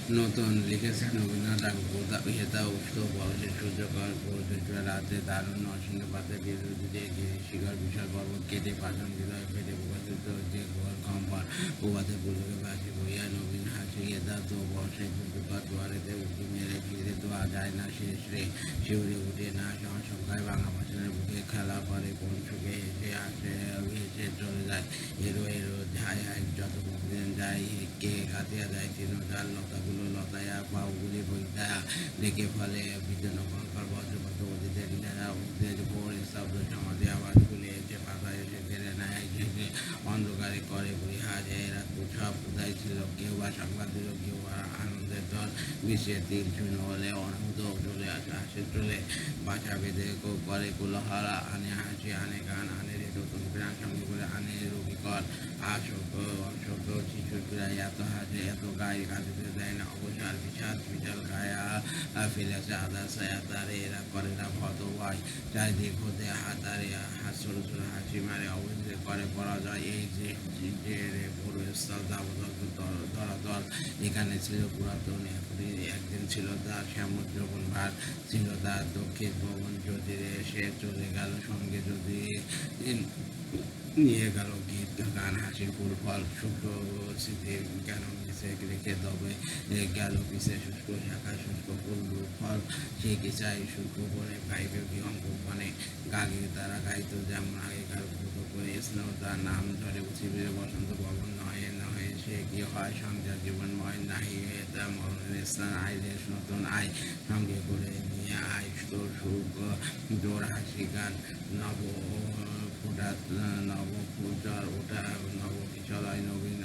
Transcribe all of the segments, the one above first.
নতুন লিখেছেন রবীন্দ্রনাথ ঠাকুর। হেতা উৎসব বর্ষে সূর্যকর প্রচুর রাতে দারুণ নরসিংহপাতের বিরুদ্ধে শিখর বিশাল পর্বত কেটে পাষাণ হৃদয় ফেটে প্রকাশিত যে ঘোর কম্পন প্রভাতে পুজোকে ভাসি বইয়া নবীন হাসি হেতা তো বর্ষে সূর্যকর দুয়ারেতে উঁকি মেরে ফিরে তো যায় না শেষ রে শিউরে উঠে না সংখ্যায় বাংলা ভাষণের বুকে খেলা করে কোন সুখে হেসে আসে হেসে চলে যায় এরো এরো হাই হাই যত দিন যায় কে কাটিয়া যায় তৃণধার লতাগুলো লতায়া পাউগুলি বইতা ডেকে ফলে বিদ্যুৎ কঙ্কর বজ্রপাত অতীতের ইনারা উদ্দের ভোর শব্দ সমাধি আওয়াজ খুলে এসে পাতায় এসে কেড়ে নেয় ঘেঁষে অন্ধকারে করে পরিহাজ এরা সব কোথায় ছিল কেউ বা সংবাদ দিল কেউ বা আনন্দের দল বিশ্বের তীর শূন্য হলে অনন্ত চলে আসে আসে চলে বাসা বেঁধে করে কুলহারা আনে হাসি আনে গান আনে নতুন প্রাণ সঙ্গে করে আনে রবিকর অসভ্য শিশুর প্রায় এত হাসে এত গায়ে কাঁদিতে দেয় না অবসর বিশাল বিশাল গায়া ফেলেছে আদা ছায়া তারে এরা করে না ভত ভয় চারিদিক হতে হাতারে হাত ছোট ছোট হাসি মারে অবশ্যই করে পরাজয় এই যে স্থল ধরাতল এখানে ছিল পুরাতন একদিন ছিল তার শ্যামল যখন ভার ছিল তার দক্ষিণ ভবন যদি এসে চলে গেল সঙ্গে যদি নিয়ে গেল গীত গান হাসির ফুল ফল শুক্র স্মৃতি কেন মিশে রেখে তবে গেল পিছে শুষ্ক শাখা শুষ্ক ফুল ফল সে কি চাই শুষ্ক বনে গাইবে কি অঙ্ক বনে গাগে তারা গাইতো যেমন আগেকার ভূত করে স্নেহতার নাম ধরে উঠিবে বসন্ত ভবন নয় নয় সে কি হয় সংসার জীবনময় নাহি তা মরণের স্থান আয় রে নতুন আয় সঙ্গে করে নিয়ে আয় সুখ জোর হাসি গান নব ফোটা নব ফুলচর ওটা নব কিশলয় নবীন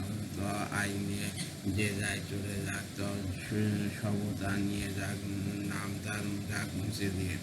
আই নিয়ে যে যায় চলে যাক সবতা নিয়ে যাক নাম তার যাক মুছে দিয়ে